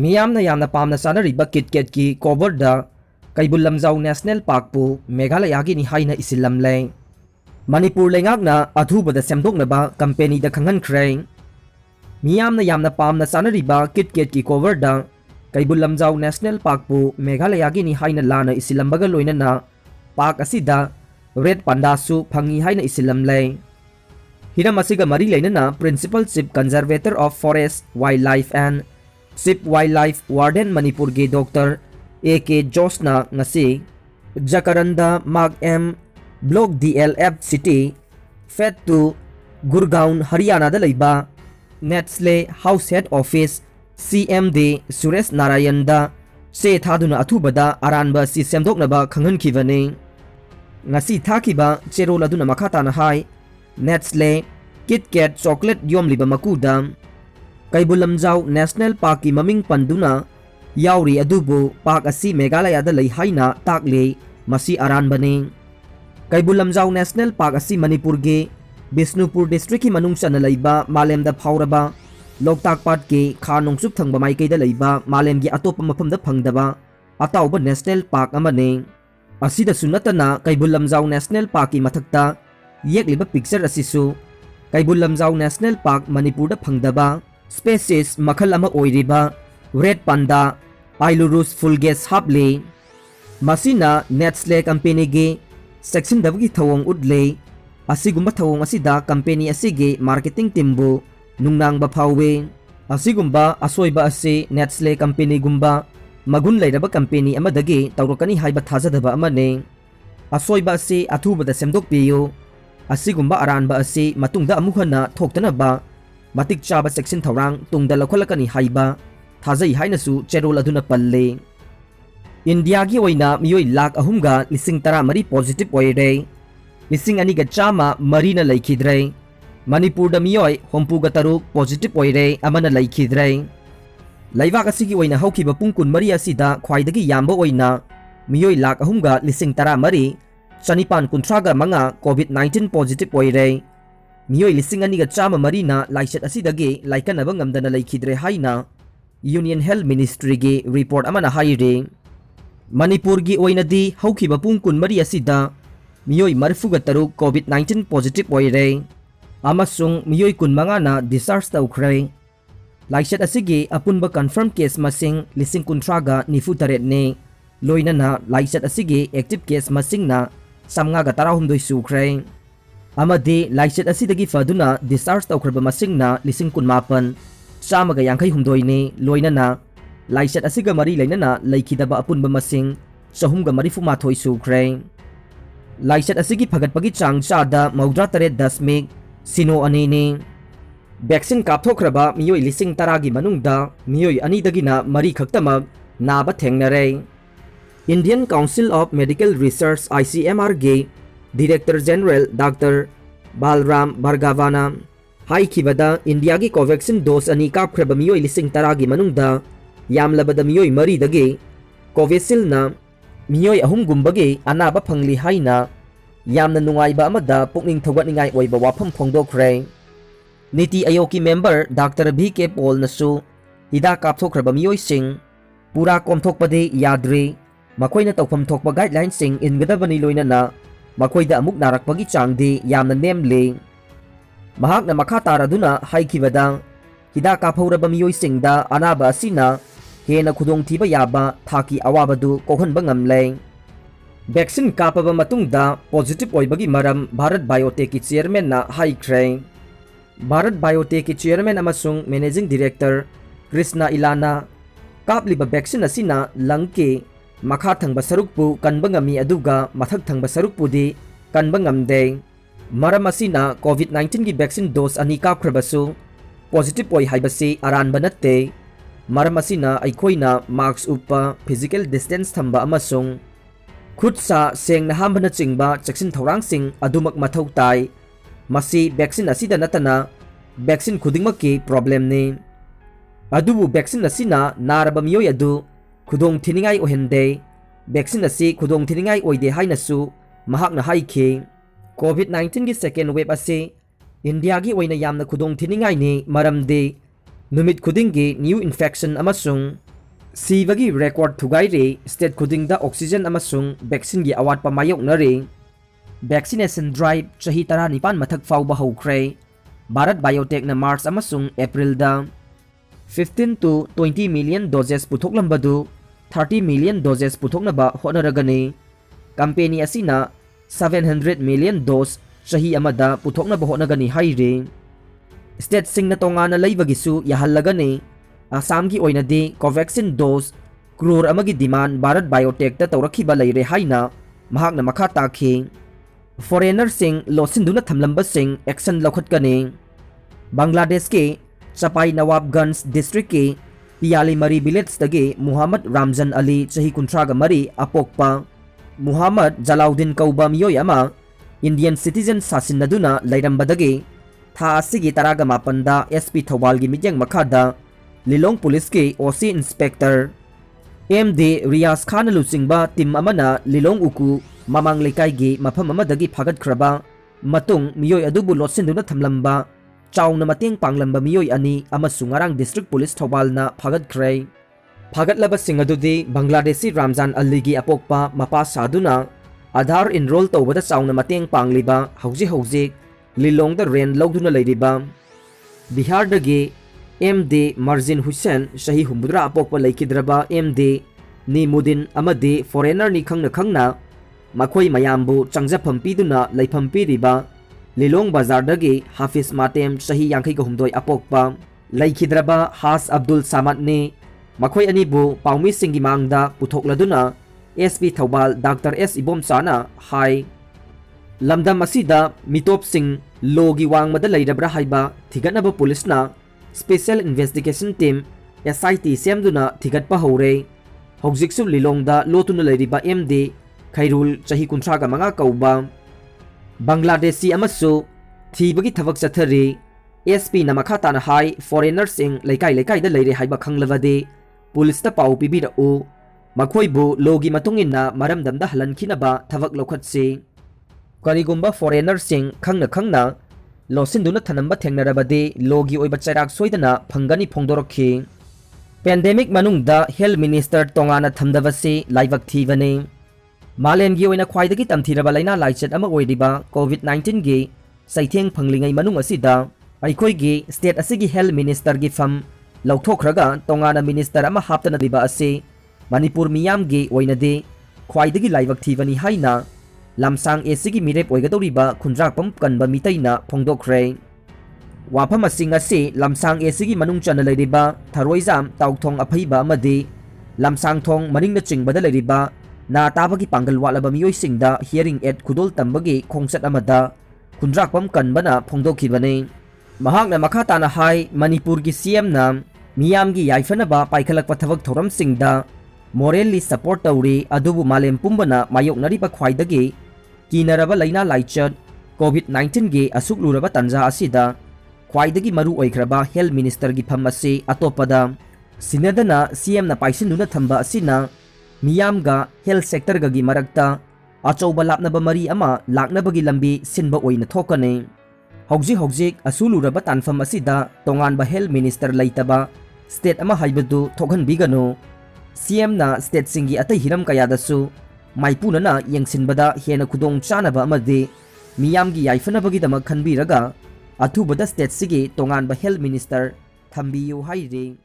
मियामना यामना पामना सानरिबा किटकेट की कोबरदा कैबुल लमजाउ नेशनल पार्क पु मेघालय की निहाइना इसिलमले मणिपुर लेंगाकना अथुबदा सेमदोकनबा कंपनी दा खंगनख्रे मियामना यामना पामना सानरिबा किटकेट की कोबरदा कैबुल लमजाउ नेशनल पार्क पु मेघालय की निहाइना लाना इसिलमबगा लोइनना पार्क असिदा रेड पांडासु फंगी हाइना इसिलमले हिरम असिगा मरी लेनना principal chief conservator of forest wild life and chief wild life warden Manipur के doctor A.K. Josna ngasi Jacaranda Marg M block DLF city phase two Gurgaon Haryana दा लेबा Nestle house head office CMD Suresh Narayan दा से थादुना अथुबदा अरानबा सि सेमदोकनबा खंगनखिबने ngasi थाखिबा चेरोल अदुना मखाताना हाई नेटस्ले किटकैट चॉकलेट योमलिबा मकुदा कैबुल लमजाउ नेशनल पार्क की ममिंग पंदुना याउरी अदुबु पार्क असी मेघालय दा लई हाइना ताकले मसी अरानबने कैबुल लमजाउ नेशनल पार्क असी मणिपुर के बिष्णुपुर डिस्ट्रिक्ट की मनुंग चना लईबा मालेम दा फाउरबा लोकताक पाट के खा नोंगसुप थंगबा माइकैदा लईबा मालेम की अतोप मफम दा फंगदबा अताउबा नेशनल पार्क अमने असिदा सुनतना कैबुल लमजाउ नेशनल पार्क की मथक्ता येकलिबा पिक्चर असिसु कैबुल लमजाउ नेशनल पार्क मणिपुर दा फंगदबा स्पेसीज मखल अमा ओइरिबा रेड पांडा आइलुरुस फुलगेस हापले मसीना नेटस्ले कंपनी के सेक्शन दबगी थवोंग उडले असिगुम्बा थवोंग असिदा कंपनी असिगे मार्केटिंग टीमबु नुंगनांग बफावे असिगुम्बा असोइबा असे नेटस्ले कंपनी गुम्बा मगुन लेरबा कंपनी अमदगे तौरकनी हाइबा थाजदबा अमने असोइबा असे अथुबदा सेमदोकपियो असिगुम्बा अरानबा असे मतुंगदा अमुखना थोक्तनबा मतिक चाबा सेक्शन थौरांग तुंगदा लखलकनी हाइबा थाजई हाइनसु चेरोल अदुना पल्ले इंडिया की ओइना मियोई लाख अहुमगा लिसिंग तरा मरी पॉजिटिव ओइरे लिसिंग अनिगा चामा मरीना लैखिद्रे मणिपुर दा मियोई होमपुगा तरुक पॉजिटिव ओइरे अमना लैखिद्रे लैवाक असिगी ओइना हौखिबा पुंग कुन मरी असिदा ख्वाइदगी याम्बा ओइना मियोई लाख अहुमगा लिसिंग तरा मरी चनिपान कुंथ्रागा मंगा कोविड-19 पॉजिटिव ओइरे मियोई लिसिंग अनिगा चामा मरीना लाइसेट असिदगे लाइकनबा ngamdana लैखिद्रे हाइना यूनियन हेल्थ मिनिस्ट्री की रिपोर्ट अमना हाइरे मणिपुर की ओइनदी हौखिबा पुंग कुन मरी असिदा मियोई मरफुगा तरुक कोविड-19 पॉजिटिव ओइरे अमसुंग मियोई कुन मंगाना डिस्चार्ज तौख्रे लाइसेट असिगे अपुनबा कंफर्म केस मसिंग लिसिंग कुंथ्रागा निफु तरेटने लोइनना लाइसेट असिगे एक्टिव केस मसिंगना समगागा तराहुमदोई सुख्रे अमदे लाइसेट असिदगी फदुना डिस्चार्ज तौख्रबा मसिंगना लिसिंग कुन मापन चामगा यांखै हुमदोइने लोइनना लाइसेट असिगा मरी लेनना लैखिदबा अपुनबा मसिंग चहुमगा मरीफु माथोइ सुख्रे लाइसेट असिगी फगतपगी चांग चादा मौद्रा तरे दशमिक सिनो अनेने वैक्सीन कापथोख्रबा मियोई लिसिंग तरागी मनुंगदा मियोई अनिदगिना मरी खक्तमक नाबा थेंगनरे Indian Council of Medical Research ICMR के डायरेक्टर जनरल डॉक्टर बालराम भार्गवाना हाइखिबदा इंडिया की कोवैक्सीन डोज अनी कापख्रबा मियोई लिसिंग तरागी मनुंगदा यामलबदा मियोई मरीदगे कोविशील्डना मियोई अहुमगुम्बगे अनाबा फंगली हाइना यामना नुंगाइबा अमदा पुकनिंग थौगतनिंगाई ओइबा वाफम फोंदोख्रे नीति आयोग की मेंबर डॉक्टर VK पॉल नसु हिदा कापथोख्रबा मियोई सिंह पूरा कोमथोकपदे याद्रे मखोइना तौफम थोकपा गाइडलाइन सिंह इनगदबनी लोइनना मखोइदा अमुक नारकपगी चांगदे यामना नेमले महाकना मखा तारादुना हाइखिबदा हिदा काफौरबा मियोई सिंगदा अनाबा असिना हेना खुदोंथीबा याबा थाकी अवाबदु कोहनबा ngamle वैक्सीन कापबा मतुंगदा पॉजिटिव ओइबगी मरम भारत बायोटेक की चेयरमैन ना हाइख्रे भारत बायोटेक की चेयरमैन अमसुंग मैनेजिंग डायरेक्टर कृष्णा इलाना कापलिबा वैक्सीन असिना लंग के मखा थंगबा सरुकपु कनबा ngami अदुगा मथक थंगबा सरुकपुदी कनबा ngamde मरम असिना कोविड-19 की वैक्सीन डोज अनी कापख्रबसु पॉजिटिव ओइ हाइबसी अरानबा नत्ते मरम असिना अइखोइना मास्क उपा फिजिकल डिस्टेंस थंबा अमसुंग खुदसा सेंगना हामबना चिंगबा चेक्सिन थौरांगसिंग अदुमक मथौ ताई मसी वैक्सीन असिदा नतना वैक्सीन खुदिंगमकी प्रॉब्लम ने अदुबु वैक्सीन असिना नारबा मियोय अदु खुदोंग थिनिंगाई ओहेंदे वैक्सीन असि खुदोंग थिनिंगाई ओइदे हाइनसु महाकना हाइखे कोविड-19 की सेकेंड वेव असे इंडिया की ओइना यामना खुदोंग थिनिंगाई ने मरमदे नुमित खुदिंगी न्यू इन्फेक्शन अमसुंग Sibagi record thugaire state khudingda oxygen amasung vaccine gi awatpa mayoknare. Vaccination drive chahi 19 mathak fawba haukhre. Bharat Biotech na March amasung April da 15 to 20 million doses puthokhlambadu 30 million doses puthoknaba honaragani. Company asina 700 million dose chahi amada puthoknaba honagani haire. State sing na tongana leibagisu yahallagani. Assam gi oinadi Covaxin dose crore amagi demand Bharat Biotech ta tawrakhiba leire haina mahakna makha takhi. Foreigner sing losinduna thamlamba sing action lokhatkani. Bangladesh ke Chapai Nawabganj district ke Piali Mari village dagi Muhammad Ramzan Ali chahi kuntraga mari apokpa. Muhammad Jalauddin kauba miyoy ama Indian citizen sasinaduna lairambadagi tha asigi taraga mapanda SP Thawbal gi mityang makhada Lilong Police ke OC Inspector MD Riyaz Khan lusingba team amana Lilong Uku mamang lekay gi mafam amadagi phagat khraba matung miyoy adubu losinduna thamlamba chawna mateng panglamba miyoy ani amasung ngarang district police Thawbal na phagat khray phagatlaba sing adudi Bangladeshi Ramzan Ali gi apokpa mapa saduna Aadhaar enroll tawbada chawna mateng pangliba hauji Lilong da ren logduna leiriba Bihar dagi MD Marjin Hussain shahi humbudra apokpa laikidraba MD Nimudin amadi foreigner ni khangna makhoi mayambu changjapam piduna laifam piriba Lilong Bazar dagi Hafiz Matem shahi yangkai humdoi apokpa laikidraba Has Abdul Samad ni makhoi anibu paumi singi mangda puthokladuna SP Thawbal Dr. S Ibom Sana hai lamdam asida mitop sing logi wangmada leirabra haiba thigatnaba police na Special Investigation Team SIT semduna thigatpa hore hojiksu Lilongda lotuna leiriba MD Khairul chahi kuntraga manga kauba Bangladeshi amasu thibagi thabak chathari SP namakha tana hai foreigners sing laikai da leire haiba khanglavade police ta pau pibira u makhoi bu logi matungina maramdamda halankinaba thabak lokhatse karigumba foreigners sing khangna losinduna thanamba thengnarabade logi oiba chairak soidana phangani phongdorokhi pandemic manungda health minister tongana thamdabase laibak thibane malemgi oina khwaidagi tamthiraba laina laichet ama oiriba COVID-19 gi saitheng phanglingai manung asida aikhoi gi state asigi health minister gi fam lauthokraga tongana minister ama haptana diba ase Manipur miyam gi oinade khwaidagi laibak thibani haina lamsang esigi mirep oigadoriba khunjrakpam kanba mitaina phongdokhre wafam asing ase lamsang esigi manung chana leiriba tharoijam tauthong aphaiba amadi lamsang thong maningna chingbada leiriba na tabagi pangal walaba miyoi singda hearing aid khudol tambagi khongsat amada khunjrakpam kanbana phongdokhibane mahakna makha tana hai Manipur gi CM na miyam gi yaifanaba paikhalakpa thabak thoram singda morally support tauri adubu malem pumbana mayoknariba khwaidagi kinaraba laina laichat COVID-19 gi asukluraba tanja asida khwaidagi maru oikraba health minister gi pham ase atopada sinadana CM na paisinuna thamba asina miyamga health sector ga gi marakta achouba lapnaba mari ama laknabagi lambi sinba oina thokane hojik asuluraba tanfam asida tonganba health minister laitaba state ama haibadu thokhan bigano CM na state singi atai hiram kayadasu maipunana yengsinbada hena khudong chanaba amadi miyamgi yaifanabagi damak khanbiraga athubada state sigi tonganba health minister thambiyu haire